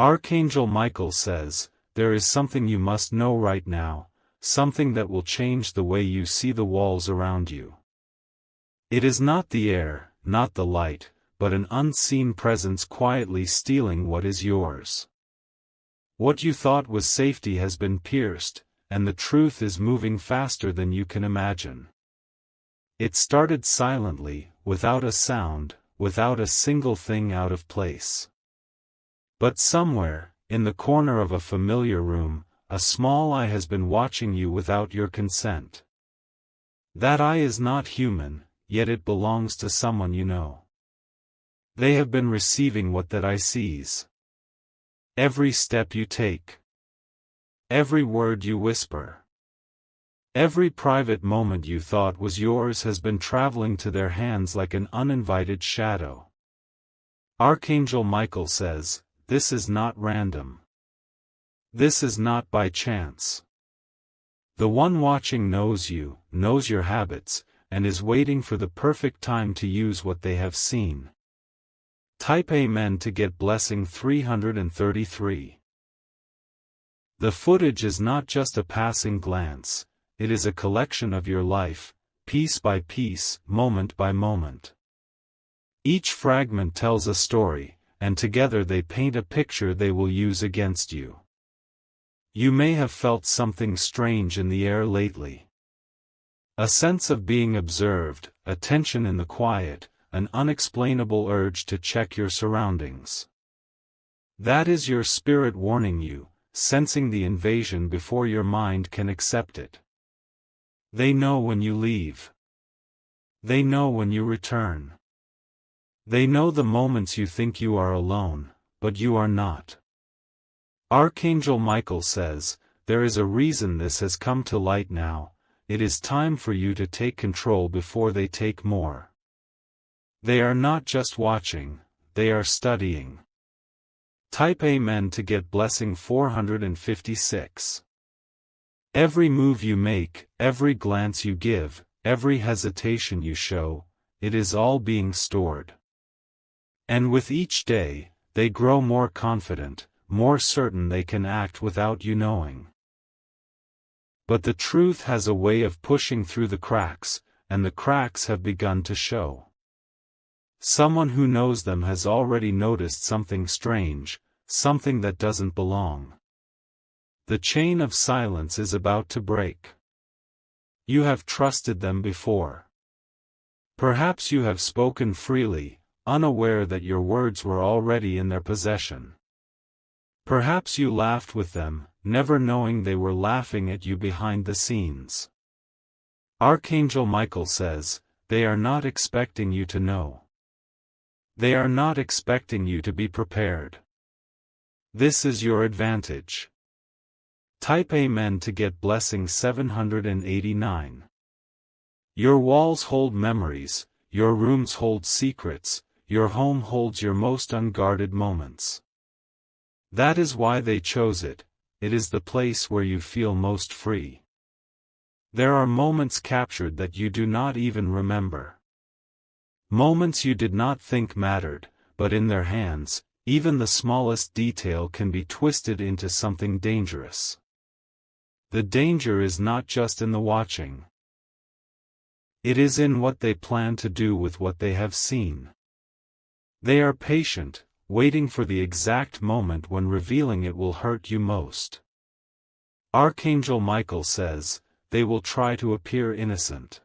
Archangel Michael says, there is something you must know right now, something that will change the way you see the walls around you. It is not the air, not the light, but an unseen presence quietly stealing what is yours. What you thought was safety has been pierced, and the truth is moving faster than you can imagine. It started silently, without a sound, without a single thing out of place. But somewhere, in the corner of a familiar room, a small eye has been watching you without your consent. That eye is not human, yet it belongs to someone you know. They have been receiving what that eye sees. Every step you take. Every word you whisper. Every private moment you thought was yours has been traveling to their hands like an uninvited shadow. Archangel Michael says, this is not random. This is not by chance. The one watching knows you, knows your habits, and is waiting for the perfect time to use what they have seen. Type Amen to get blessing 333. The footage is not just a passing glance, it is a collection of your life, piece by piece, moment by moment. Each fragment tells a story, and together they paint a picture they will use against you. You may have felt something strange in the air lately. A sense of being observed, a tension in the quiet, an unexplainable urge to check your surroundings. That is your spirit warning you, sensing the invasion before your mind can accept it. They know when you leave. They know when you return. They know the moments you think you are alone, but you are not. Archangel Michael says, there is a reason this has come to light now, it is time for you to take control before they take more. They are not just watching, they are studying. Type Amen to get blessing 456. Every move you make, every glance you give, every hesitation you show, it is all being stored. And with each day, they grow more confident, more certain they can act without you knowing. But the truth has a way of pushing through the cracks, and the cracks have begun to show. Someone who knows them has already noticed something strange, something that doesn't belong. The chain of silence is about to break. You have trusted them before. Perhaps you have spoken freely, unaware that your words were already in their possession. Perhaps you laughed with them, never knowing they were laughing at you behind the scenes. Archangel Michael says, they are not expecting you to know. They are not expecting you to be prepared. This is your advantage. Type Amen to get blessing 789. Your walls hold memories, your rooms hold secrets, your home holds your most unguarded moments. That is why they chose it, it is the place where you feel most free. There are moments captured that you do not even remember. Moments you did not think mattered, but in their hands, even the smallest detail can be twisted into something dangerous. The danger is not just in the watching. It is in what they plan to do with what they have seen. They are patient, waiting for the exact moment when revealing it will hurt you most. Archangel Michael says, they will try to appear innocent.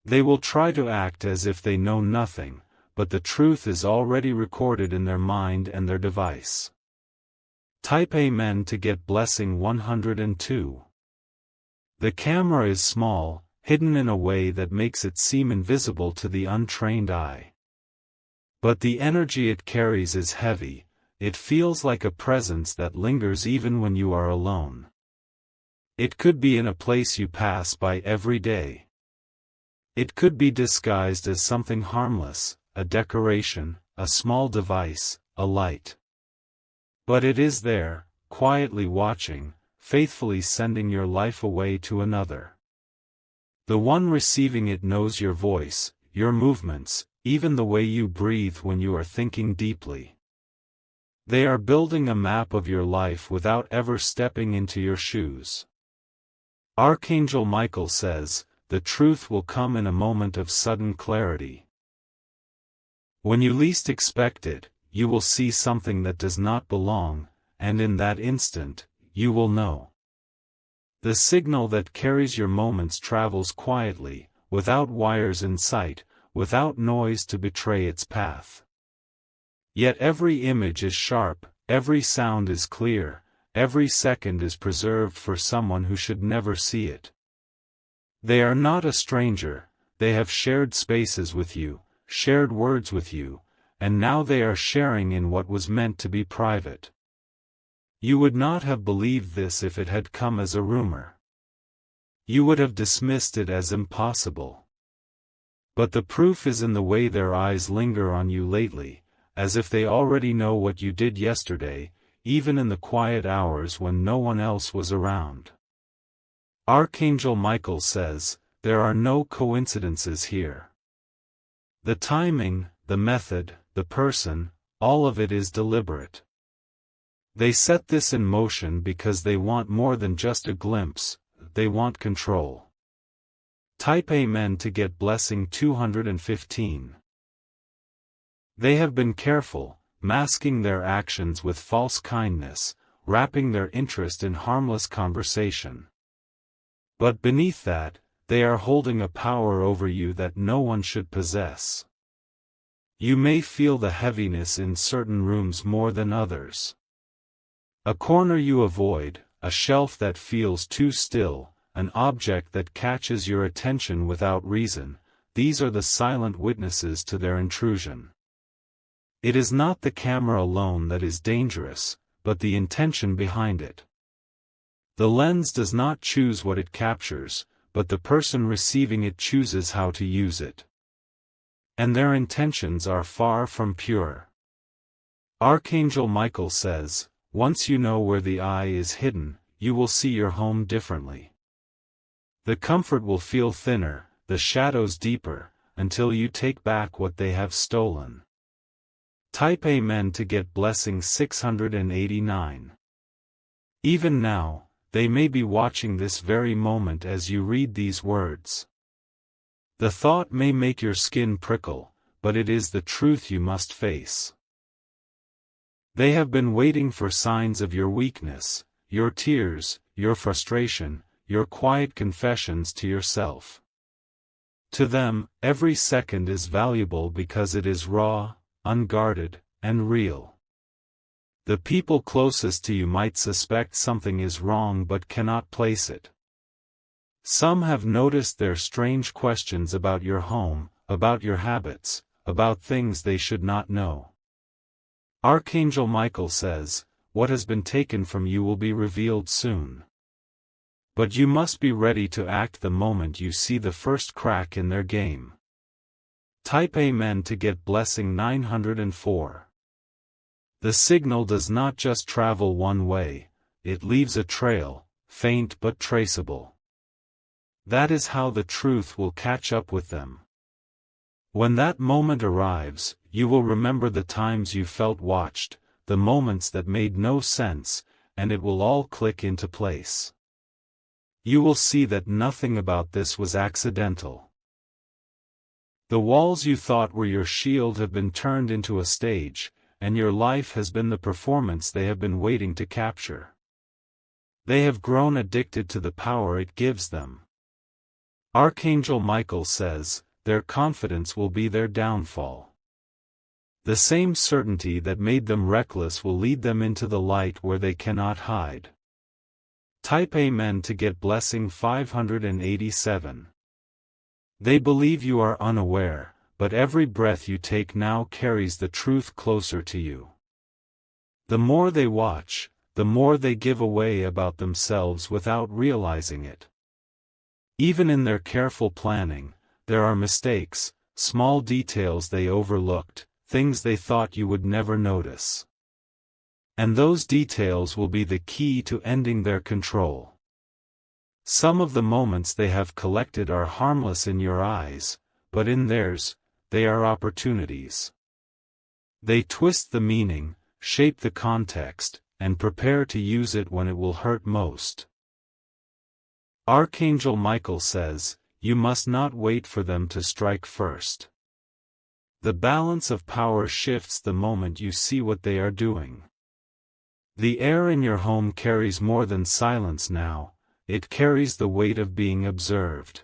They will try to act as if they know nothing, but the truth is already recorded in their mind and their device. Type Amen to get blessing 102. The camera is small, hidden in a way that makes it seem invisible to the untrained eye. But the energy it carries is heavy, it feels like a presence that lingers even when you are alone. It could be in a place you pass by every day. It could be disguised as something harmless, a decoration, a small device, a light. But it is there, quietly watching, faithfully sending your life away to another. The one receiving it knows your voice, your movements, even the way you breathe when you are thinking deeply. They are building a map of your life without ever stepping into your shoes. Archangel Michael says, the truth will come in a moment of sudden clarity. When you least expect it, you will see something that does not belong, and in that instant, you will know. The signal that carries your moments travels quietly, without wires in sight, without noise to betray its path. Yet every image is sharp, every sound is clear, every second is preserved for someone who should never see it. They are not a stranger, they have shared spaces with you, shared words with you, and now they are sharing in what was meant to be private. You would not have believed this if it had come as a rumor. You would have dismissed it as impossible. But the proof is in the way their eyes linger on you lately, as if they already know what you did yesterday, even in the quiet hours when no one else was around. Archangel Michael says, there are no coincidences here. The timing, the method, the person, all of it is deliberate. They set this in motion because they want more than just a glimpse, they want control. Type Amen to get blessing 215. They have been careful, masking their actions with false kindness, wrapping their interest in harmless conversation. But beneath that, they are holding a power over you that no one should possess. You may feel the heaviness in certain rooms more than others. A corner you avoid, a shelf that feels too still, an object that catches your attention without reason, these are the silent witnesses to their intrusion. It is not the camera alone that is dangerous, but the intention behind it. The lens does not choose what it captures, but the person receiving it chooses how to use it. And their intentions are far from pure. Archangel Michael says, once you know where the eye is hidden, you will see your home differently. The comfort will feel thinner, the shadows deeper, until you take back what they have stolen. Type Amen to get blessing 689. Even now, they may be watching this very moment as you read these words. The thought may make your skin prickle, but it is the truth you must face. They have been waiting for signs of your weakness, your tears, your frustration, your quiet confessions to yourself. To them, every second is valuable because it is raw, unguarded, and real. The people closest to you might suspect something is wrong but cannot place it. Some have noticed their strange questions about your home, about your habits, about things they should not know. Archangel Michael says, what has been taken from you will be revealed soon. But you must be ready to act the moment you see the first crack in their game. Type Amen to get blessing 904. The signal does not just travel one way, it leaves a trail, faint but traceable. That is how the truth will catch up with them. When that moment arrives, you will remember the times you felt watched, the moments that made no sense, and it will all click into place. You will see that nothing about this was accidental. The walls you thought were your shield have been turned into a stage, and your life has been the performance they have been waiting to capture. They have grown addicted to the power it gives them. Archangel Michael says, their confidence will be their downfall. The same certainty that made them reckless will lead them into the light where they cannot hide. Type Amen to get blessing 587. They believe you are unaware, but every breath you take now carries the truth closer to you. The more they watch, the more they give away about themselves without realizing it. Even in their careful planning, there are mistakes, small details they overlooked, things they thought you would never notice. And those details will be the key to ending their control. Some of the moments they have collected are harmless in your eyes, but in theirs, they are opportunities. They twist the meaning, shape the context, and prepare to use it when it will hurt most. Archangel Michael says, you must not wait for them to strike first. The balance of power shifts the moment you see what they are doing. The air in your home carries more than silence now, it carries the weight of being observed.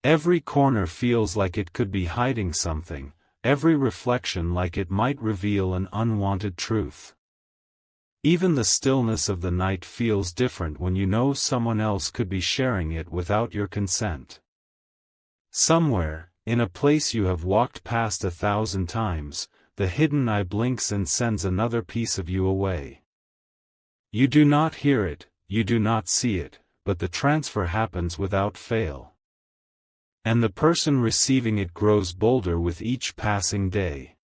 Every corner feels like it could be hiding something, every reflection like it might reveal an unwanted truth. Even the stillness of the night feels different when you know someone else could be sharing it without your consent. Somewhere, in a place you have walked past 1,000 times, the hidden eye blinks and sends another piece of you away. You do not hear it, you do not see it, but the transfer happens without fail. And the person receiving it grows bolder with each passing day.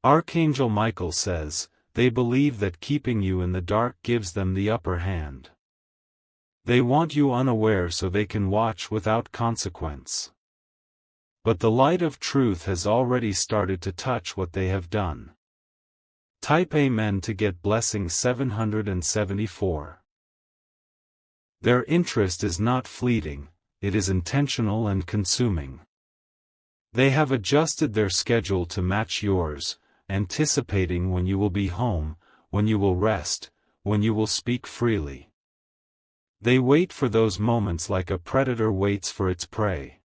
Archangel Michael says, they believe that keeping you in the dark gives them the upper hand. They want you unaware so they can watch without consequence. But the light of truth has already started to touch what they have done. Type Amen to get blessing 774. Their interest is not fleeting, it is intentional and consuming. They have adjusted their schedule to match yours, anticipating when you will be home, when you will rest, when you will speak freely. They wait for those moments like a predator waits for its prey.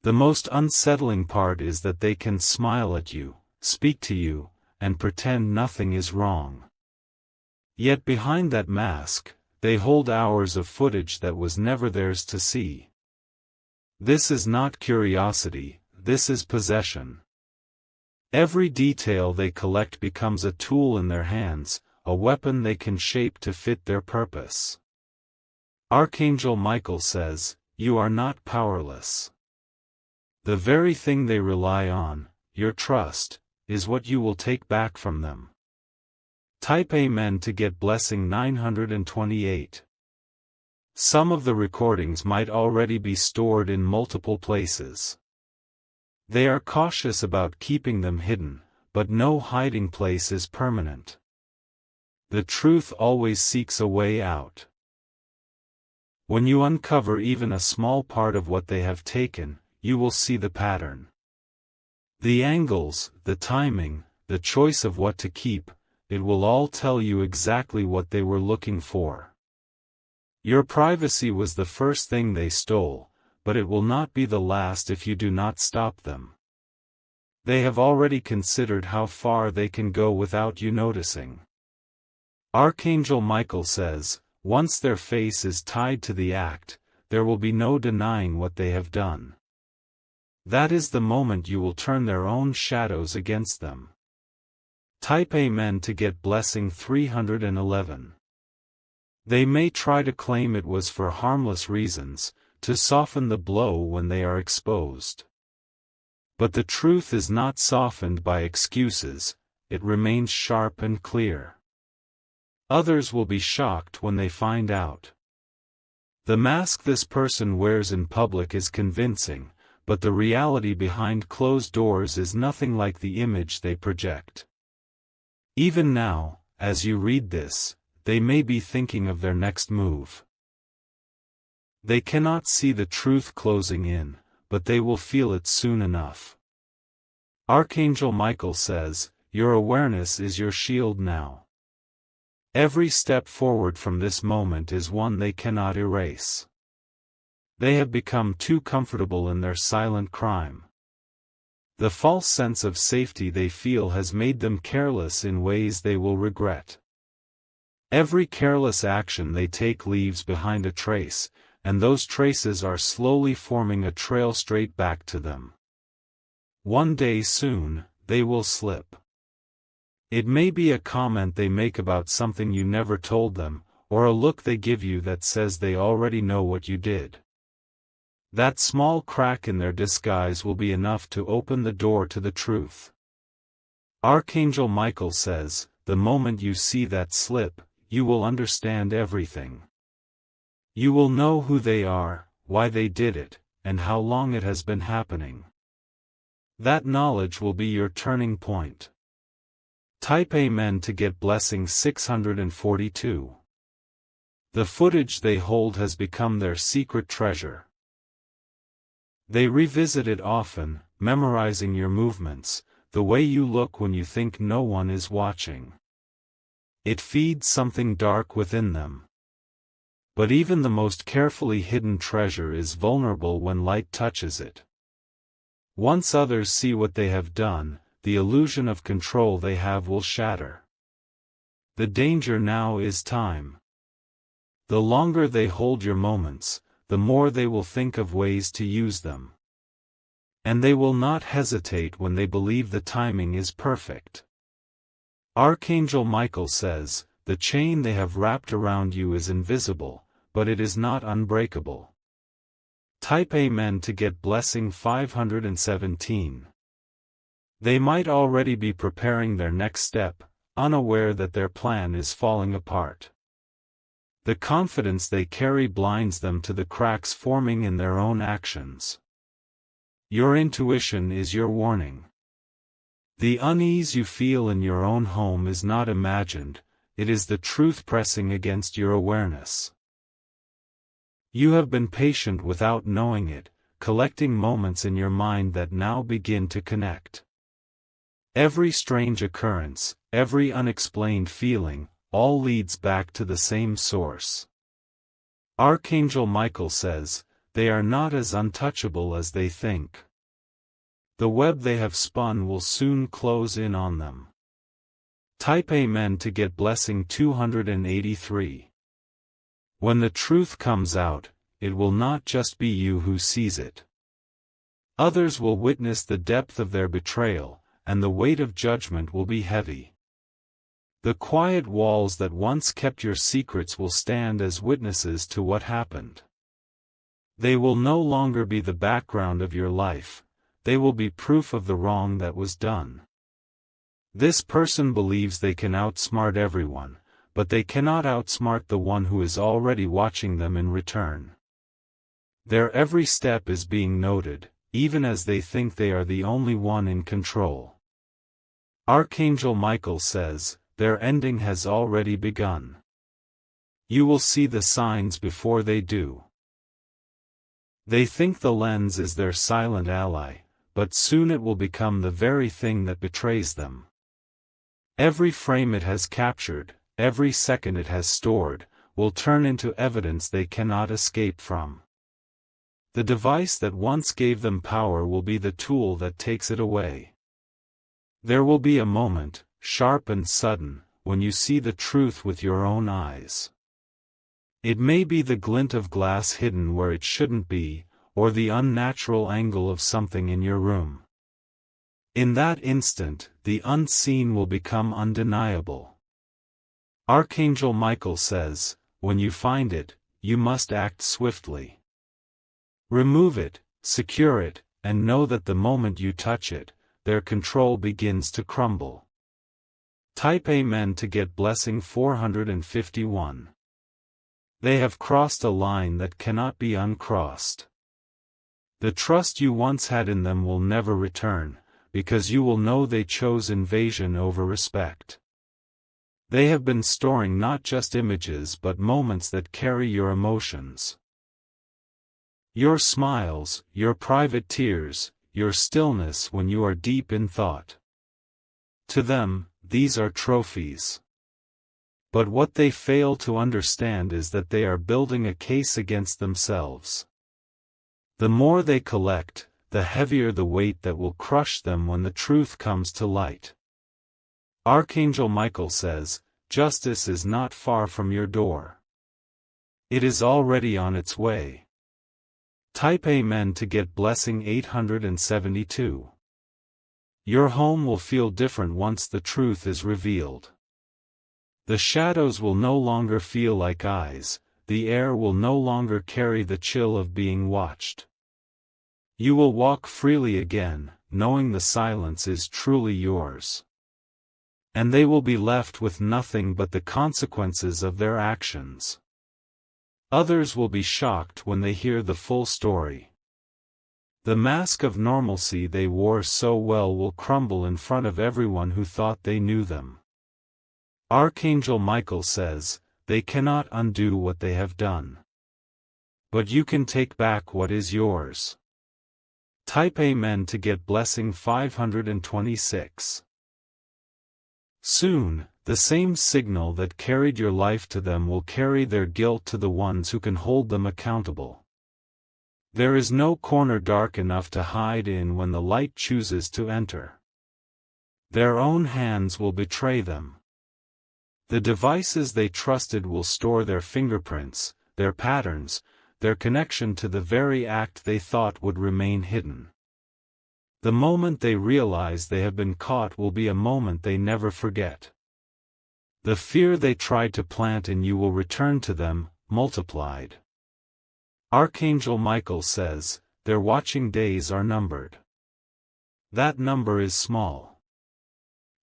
The most unsettling part is that they can smile at you, speak to you, and pretend nothing is wrong. Yet behind that mask, they hold hours of footage that was never theirs to see. This is not curiosity, this is possession. Every detail they collect becomes a tool in their hands, a weapon they can shape to fit their purpose. Archangel Michael says, you are not powerless. The very thing they rely on, your trust, is what you will take back from them. Type Amen to get blessing 928. Some of the recordings might already be stored in multiple places. They are cautious about keeping them hidden, but no hiding place is permanent. The truth always seeks a way out. When you uncover even a small part of what they have taken, you will see the pattern. The angles, the timing, the choice of what to keep, it will all tell you exactly what they were looking for. Your privacy was the first thing they stole, but it will not be the last if you do not stop them. They have already considered how far they can go without you noticing. Archangel Michael says, once their face is tied to the act, there will be no denying what they have done. That is the moment you will turn their own shadows against them. Type Amen to get blessing 311. They may try to claim it was for harmless reasons, to soften the blow when they are exposed. But the truth is not softened by excuses, it remains sharp and clear. Others will be shocked when they find out. The mask this person wears in public is convincing, but the reality behind closed doors is nothing like the image they project. Even now, as you read this, they may be thinking of their next move. They cannot see the truth closing in, but they will feel it soon enough. Archangel Michael says, your awareness is your shield now. Every step forward from this moment is one they cannot erase. They have become too comfortable in their silent crime. The false sense of safety they feel has made them careless in ways they will regret. Every careless action they take leaves behind a trace, and those traces are slowly forming a trail straight back to them. One day soon, they will slip. It may be a comment they make about something you never told them, or a look they give you that says they already know what you did. That small crack in their disguise will be enough to open the door to the truth. Archangel Michael says, the moment you see that slip, you will understand everything. You will know who they are, why they did it, and how long it has been happening. That knowledge will be your turning point. Type Amen to get blessing 642. The footage they hold has become their secret treasure. They revisit it often, memorizing your movements, the way you look when you think no one is watching. It feeds something dark within them. But even the most carefully hidden treasure is vulnerable when light touches it. Once others see what they have done, the illusion of control they have will shatter. The danger now is time. The longer they hold your moments, the more they will think of ways to use them. And they will not hesitate when they believe the timing is perfect. Archangel Michael says, the chain they have wrapped around you is invisible, but it is not unbreakable. Type Amen to get blessing 517. They might already be preparing their next step, unaware that their plan is falling apart. The confidence they carry blinds them to the cracks forming in their own actions. Your intuition is your warning. The unease you feel in your own home is not imagined, it is the truth pressing against your awareness. You have been patient without knowing it, collecting moments in your mind that now begin to connect. Every strange occurrence, every unexplained feeling, all leads back to the same source. Archangel Michael says, they are not as untouchable as they think. The web they have spun will soon close in on them. Type Amen to get blessing 283. When the truth comes out, it will not just be you who sees it. Others will witness the depth of their betrayal, and the weight of judgment will be heavy. The quiet walls that once kept your secrets will stand as witnesses to what happened. They will no longer be the background of your life, they will be proof of the wrong that was done. This person believes they can outsmart everyone, but they cannot outsmart the one who is already watching them in return. Their every step is being noted, even as they think they are the only one in control. Archangel Michael says, their ending has already begun. You will see the signs before they do. They think the lens is their silent ally, but soon it will become the very thing that betrays them. Every frame it has captured, every second it has stored, will turn into evidence they cannot escape from. The device that once gave them power will be the tool that takes it away. There will be a moment, sharp and sudden, when you see the truth with your own eyes. It may be the glint of glass hidden where it shouldn't be, or the unnatural angle of something in your room. In that instant, the unseen will become undeniable. Archangel Michael says, when you find it, you must act swiftly. Remove it, secure it, and know that the moment you touch it, their control begins to crumble. Type Amen to get blessing 451. They have crossed a line that cannot be uncrossed. The trust you once had in them will never return, because you will know they chose invasion over respect. They have been storing not just images but moments that carry your emotions. Your smiles, your private tears, your stillness when you are deep in thought. To them, these are trophies. But what they fail to understand is that they are building a case against themselves. The more they collect, the heavier the weight that will crush them when the truth comes to light. Archangel Michael says, justice is not far from your door. It is already on its way. Type Amen to get blessing 872. Your home will feel different once the truth is revealed. The shadows will no longer feel like eyes, the air will no longer carry the chill of being watched. You will walk freely again, knowing the silence is truly yours. And they will be left with nothing but the consequences of their actions. Others will be shocked when they hear the full story. The mask of normalcy they wore so well will crumble in front of everyone who thought they knew them. Archangel Michael says, they cannot undo what they have done. But you can take back what is yours. Type Amen to get blessing 526. Soon, the same signal that carried your life to them will carry their guilt to the ones who can hold them accountable. There is no corner dark enough to hide in when the light chooses to enter. Their own hands will betray them. The devices they trusted will store their fingerprints, their patterns, their connection to the very act they thought would remain hidden. The moment they realize they have been caught will be a moment they never forget. The fear they tried to plant in you will return to them, multiplied. Archangel Michael says, their watching days are numbered. That number is small.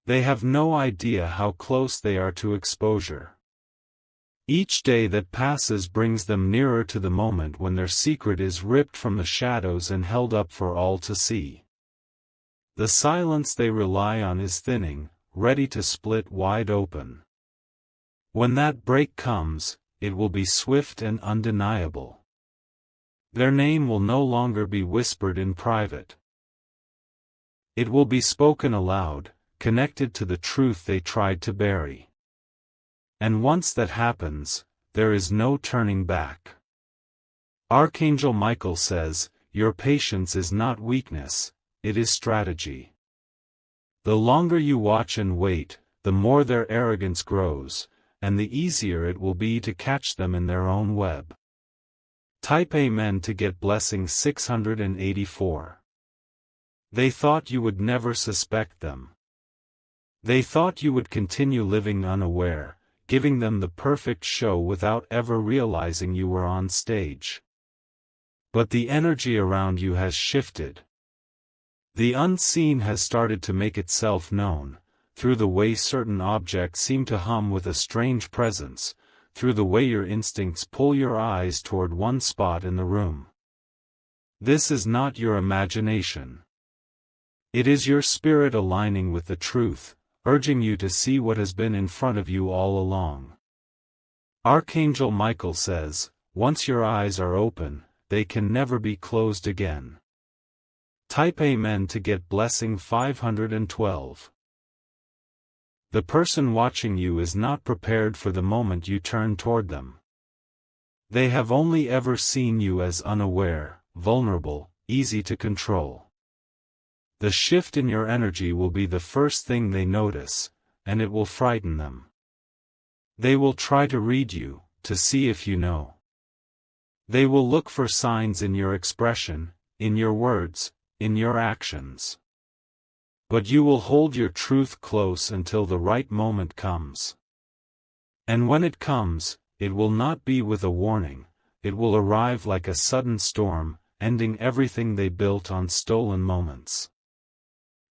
They have no idea how close they are to exposure. Each day that passes brings them nearer to the moment when their secret is ripped from the shadows and held up for all to see. The silence they rely on is thinning, ready to split wide open. When that break comes, it will be swift and undeniable. Their name will no longer be whispered in private. It will be spoken aloud, connected to the truth they tried to bury. And once that happens, there is no turning back. Archangel Michael says, your patience is not weakness, it is strategy. The longer you watch and wait, the more their arrogance grows, and the easier it will be to catch them in their own web. Type Amen to get blessing 684. They thought you would never suspect them. They thought you would continue living unaware, giving them the perfect show without ever realizing you were on stage. But the energy around you has shifted. The unseen has started to make itself known, through the way certain objects seem to hum with a strange presence, through the way your instincts pull your eyes toward one spot in the room. This is not your imagination. It is your spirit aligning with the truth, urging you to see what has been in front of you all along. Archangel Michael says, once your eyes are open, they can never be closed again. Type Amen to get blessing 512. The person watching you is not prepared for the moment you turn toward them. They have only ever seen you as unaware, vulnerable, easy to control. The shift in your energy will be the first thing they notice, and it will frighten them. They will try to read you, to see if you know. They will look for signs in your expression, in your words, in your actions. But you will hold your truth close until the right moment comes. And when it comes, it will not be with a warning, it will arrive like a sudden storm, ending everything they built on stolen moments.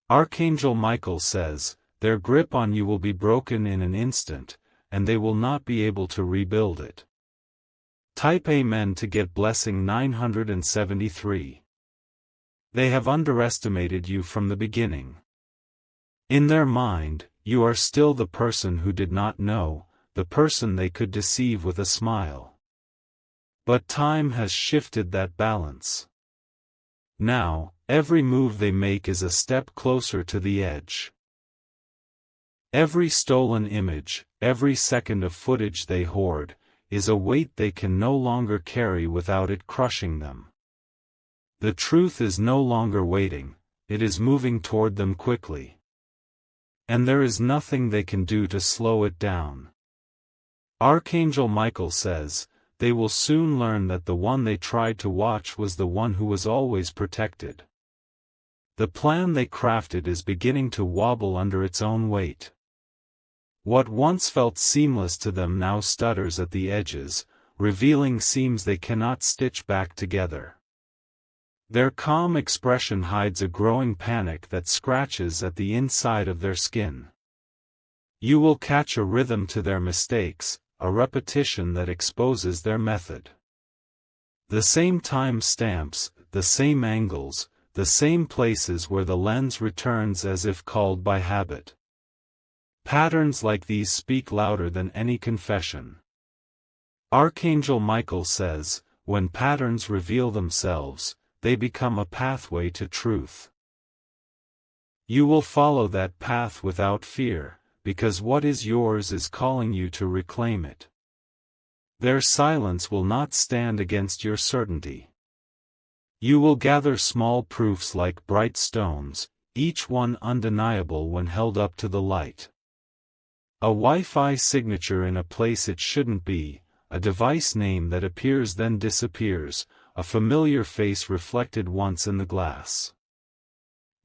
Archangel Michael says, their grip on you will be broken in an instant, and they will not be able to rebuild it. Type Amen to get blessing 973. They have underestimated you from the beginning. In their mind, you are still the person who did not know, the person they could deceive with a smile. But time has shifted that balance. Now, every move they make is a step closer to the edge. Every stolen image, every second of footage they hoard, is a weight they can no longer carry without it crushing them. The truth is no longer waiting, it is moving toward them quickly. And there is nothing they can do to slow it down. Archangel Michael says, they will soon learn that the one they tried to watch was the one who was always protected. The plan they crafted is beginning to wobble under its own weight. What once felt seamless to them now stutters at the edges, revealing seams they cannot stitch back together. Their calm expression hides a growing panic that scratches at the inside of their skin. You will catch a rhythm to their mistakes, a repetition that exposes their method. The same time stamps, the same angles, the same places where the lens returns as if called by habit. Patterns like these speak louder than any confession. Archangel Michael says, when patterns reveal themselves, they become a pathway to truth. You will follow that path without fear, because what is yours is calling you to reclaim it. Their silence will not stand against your certainty. You will gather small proofs like bright stones, each one undeniable when held up to the light. A Wi-Fi signature in a place it shouldn't be, a device name that appears then disappears, a familiar face reflected once in the glass.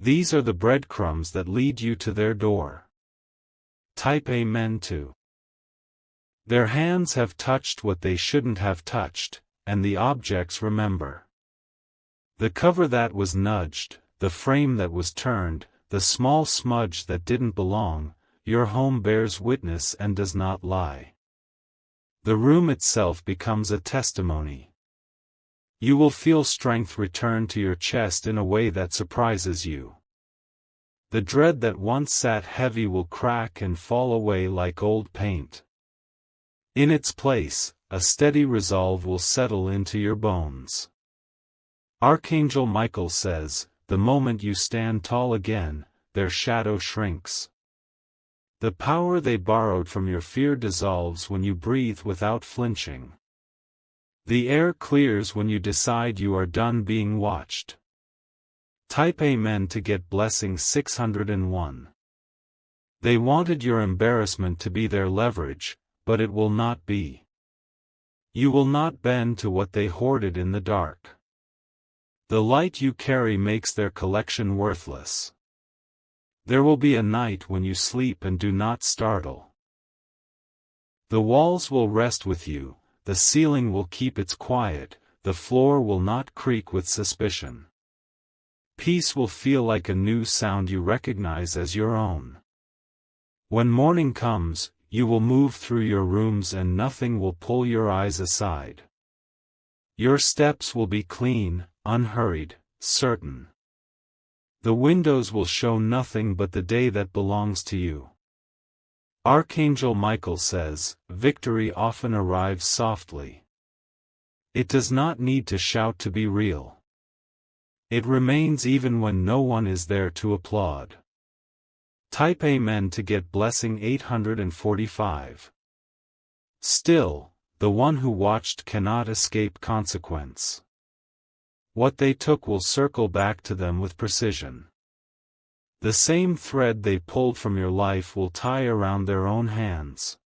These are the breadcrumbs that lead you to their door. Type Amen to. Their hands have touched what they shouldn't have touched, and the objects remember. The cover that was nudged, the frame that was turned, the small smudge that didn't belong, your home bears witness and does not lie. The room itself becomes a testimony. You will feel strength return to your chest in a way that surprises you. The dread that once sat heavy will crack and fall away like old paint. In its place, a steady resolve will settle into your bones. Archangel Michael says, the moment you stand tall again, their shadow shrinks. The power they borrowed from your fear dissolves when you breathe without flinching. The air clears when you decide you are done being watched. Type Amen to get blessing 601. They wanted your embarrassment to be their leverage, but it will not be. You will not bend to what they hoarded in the dark. The light you carry makes their collection worthless. There will be a night when you sleep and do not startle. The walls will rest with you, the ceiling will keep its quiet, the floor will not creak with suspicion. Peace will feel like a new sound you recognize as your own. When morning comes, you will move through your rooms and nothing will pull your eyes aside. Your steps will be clean, unhurried, certain. The windows will show nothing but the day that belongs to you. Archangel Michael says, victory often arrives softly. It does not need to shout to be real. It remains even when no one is there to applaud. Type Amen to get blessing 845. Still, the one who watched cannot escape consequence. What they took will circle back to them with precision. The same thread they pulled from your life will tie around their own hands.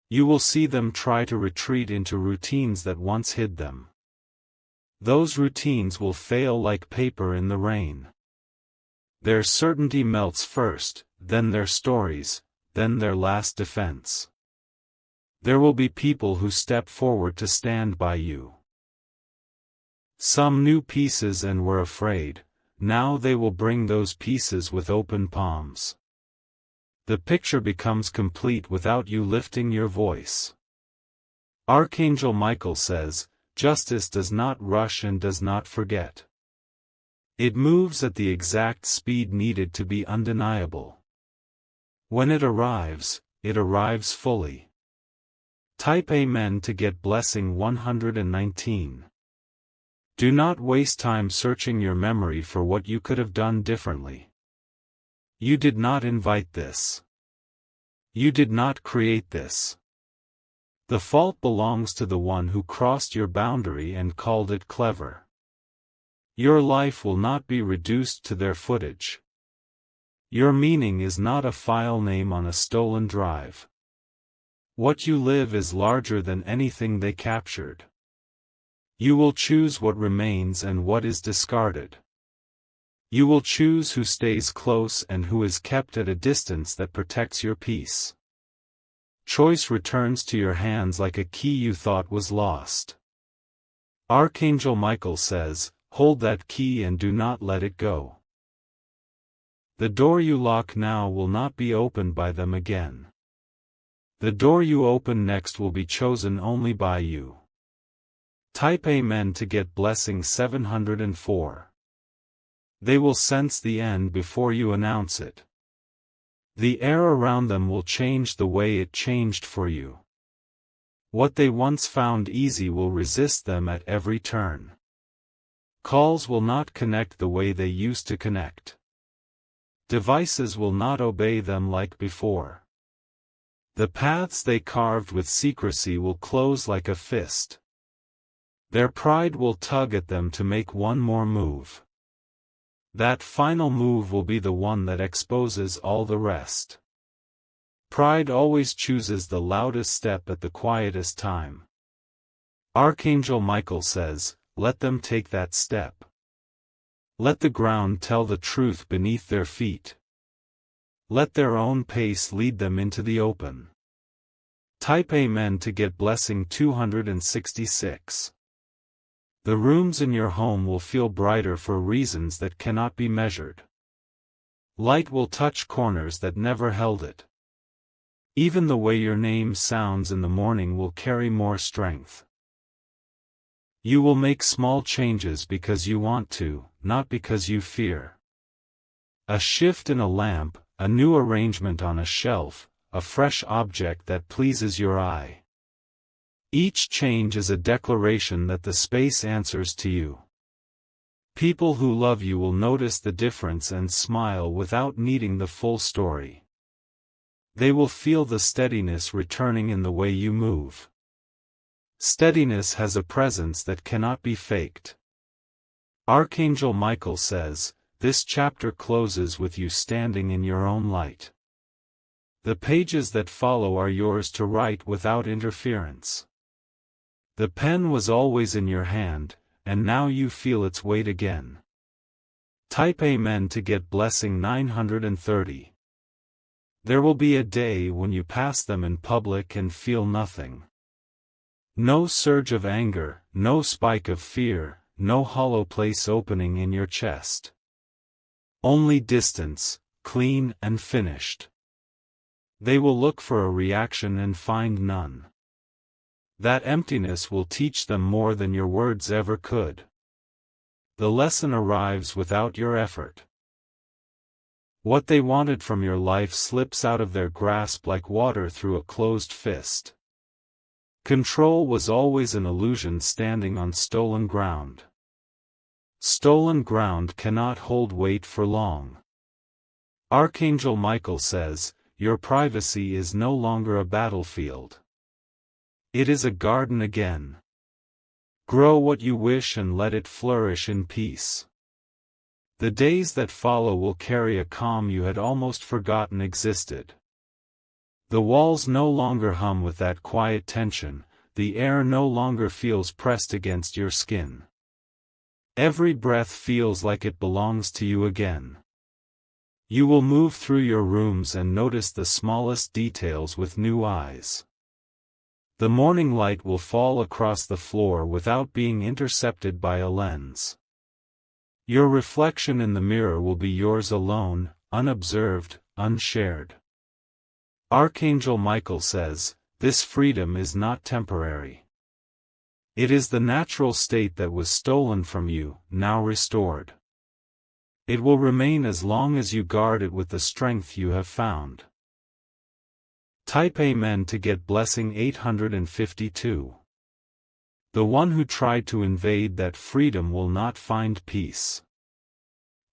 You will see them try to retreat into routines that once hid them. Those routines will fail like paper in the rain. Their certainty melts first, then their stories, then their last defense. There will be people who step forward to stand by you. Some knew pieces and were afraid, now they will bring those pieces with open palms. The picture becomes complete without you lifting your voice. Archangel Michael says, justice does not rush and does not forget. It moves at the exact speed needed to be undeniable. When it arrives fully. Type Amen to get blessing 119. Do not waste time searching your memory for what you could have done differently. You did not invite this. You did not create this. The fault belongs to the one who crossed your boundary and called it clever. Your life will not be reduced to their footage. Your meaning is not a file name on a stolen drive. What you live is larger than anything they captured. You will choose what remains and what is discarded. You will choose who stays close and who is kept at a distance that protects your peace. Choice returns to your hands like a key you thought was lost. Archangel Michael says, hold that key and do not let it go. The door you lock now will not be opened by them again. The door you open next will be chosen only by you. Type Amen to get blessing 704. They will sense the end before you announce it. The air around them will change the way it changed for you. What they once found easy will resist them at every turn. Calls will not connect the way they used to connect. Devices will not obey them like before. The paths they carved with secrecy will close like a fist. Their pride will tug at them to make one more move. That final move will be the one that exposes all the rest. Pride always chooses the loudest step at the quietest time. Archangel Michael says, let them take that step. Let the ground tell the truth beneath their feet. Let their own pace lead them into the open. Type Amen to get blessing 266. The rooms in your home will feel brighter for reasons that cannot be measured. Light will touch corners that never held it. Even the way your name sounds in the morning will carry more strength. You will make small changes because you want to, not because you fear. A shift in a lamp, a new arrangement on a shelf, a fresh object that pleases your eye. Each change is a declaration that the space answers to you. People who love you will notice the difference and smile without needing the full story. They will feel the steadiness returning in the way you move. Steadiness has a presence that cannot be faked. Archangel Michael says, this chapter closes with you standing in your own light. The pages that follow are yours to write without interference. The pen was always in your hand, and now you feel its weight again. Type Amen to get blessing 930. There will be a day when you pass them in public and feel nothing. No surge of anger, no spike of fear, no hollow place opening in your chest. Only distance, clean and finished. They will look for a reaction and find none. That emptiness will teach them more than your words ever could. The lesson arrives without your effort. What they wanted from your life slips out of their grasp like water through a closed fist. Control was always an illusion standing on stolen ground. Stolen ground cannot hold weight for long. Archangel Michael says, your privacy is no longer a battlefield. It is a garden again. Grow what you wish and let it flourish in peace. The days that follow will carry a calm you had almost forgotten existed. The walls no longer hum with that quiet tension, the air no longer feels pressed against your skin. Every breath feels like it belongs to you again. You will move through your rooms and notice the smallest details with new eyes. The morning light will fall across the floor without being intercepted by a lens. Your reflection in the mirror will be yours alone, unobserved, unshared. Archangel Michael says, this freedom is not temporary. It is the natural state that was stolen from you, now restored. It will remain as long as you guard it with the strength you have found. Type Amen to get blessing 852. The one who tried to invade that freedom will not find peace.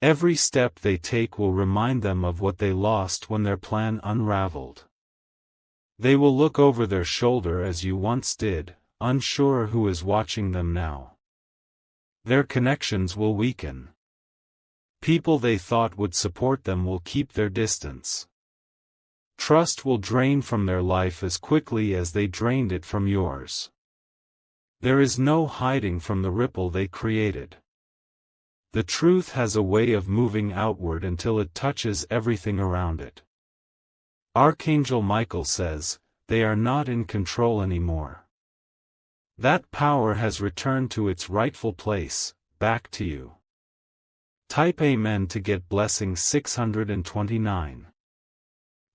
Every step they take will remind them of what they lost when their plan unraveled. They will look over their shoulder as you once did, unsure who is watching them now. Their connections will weaken. People they thought would support them will keep their distance. Trust will drain from their life as quickly as they drained it from yours. There is no hiding from the ripple they created. The truth has a way of moving outward until it touches everything around it. Archangel Michael says, they are not in control anymore. That power has returned to its rightful place, back to you. Type Amen to get blessing 629.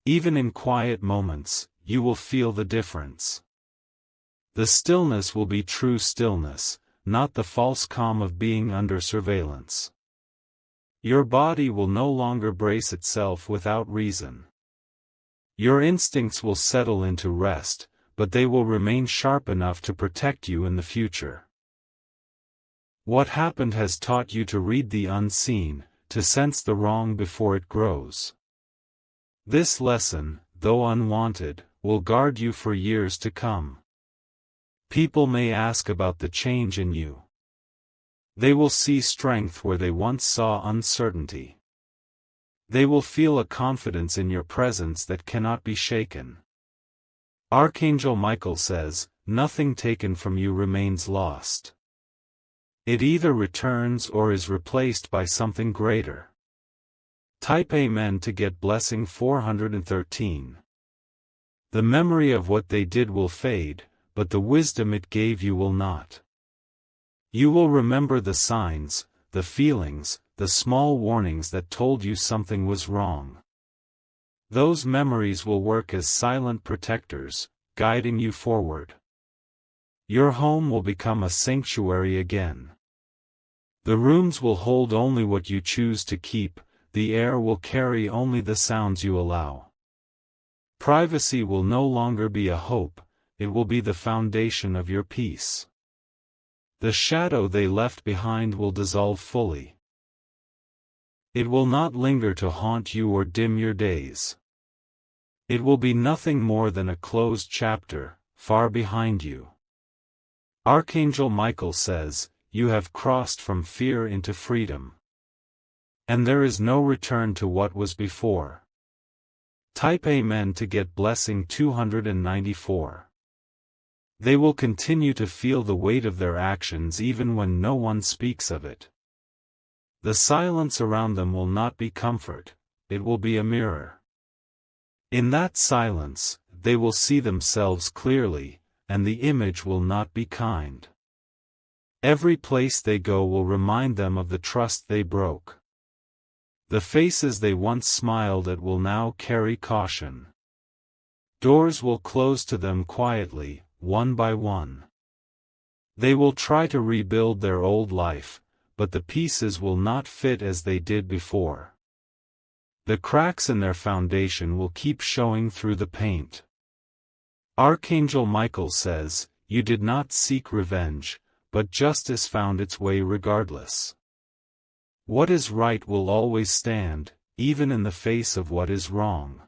Even in quiet moments, you will feel the difference. The stillness will be true stillness, not the false calm of being under surveillance. Your body will no longer brace itself without reason. Your instincts will settle into rest, but they will remain sharp enough to protect you in the future. What happened has taught you to read the unseen, to sense the wrong before it grows. This lesson, though unwanted, will guard you for years to come. People may ask about the change in you. They will see strength where they once saw uncertainty. They will feel a confidence in your presence that cannot be shaken. Archangel Michael says, "Nothing taken from you remains lost. It either returns or is replaced by something greater." Type Amen to get blessing 413. The memory of what they did will fade, but the wisdom it gave you will not. You will remember the signs, the feelings, the small warnings that told you something was wrong. Those memories will work as silent protectors, guiding you forward. Your home will become a sanctuary again. The rooms will hold only what you choose to keep, the air will carry only the sounds you allow. Privacy will no longer be a hope, it will be the foundation of your peace. The shadow they left behind will dissolve fully. It will not linger to haunt you or dim your days. It will be nothing more than a closed chapter, far behind you. Archangel Michael says, "You have crossed from fear into freedom. And there is no return to what was before." Type Amen to get blessing 294. They will continue to feel the weight of their actions even when no one speaks of it. The silence around them will not be comfort, it will be a mirror. In that silence, they will see themselves clearly, and the image will not be kind. Every place they go will remind them of the trust they broke. The faces they once smiled at will now carry caution. Doors will close to them quietly, one by one. They will try to rebuild their old life, but the pieces will not fit as they did before. The cracks in their foundation will keep showing through the paint. Archangel Michael says, "You did not seek revenge, but justice found its way regardless." What is right will always stand, even in the face of what is wrong.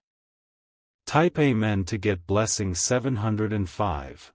Type Amen to get blessing 705.